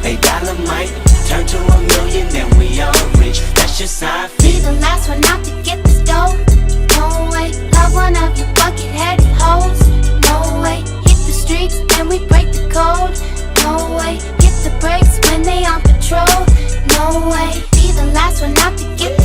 A dollar might turn to a million, then we all rich. That's just how I Be feel. the last one out to get this dough. No way, love one of you bucket-headed hoes. No way, hit the streets and we break the code. No way, hit the brakes when they on patrol. No way, be the last one out to get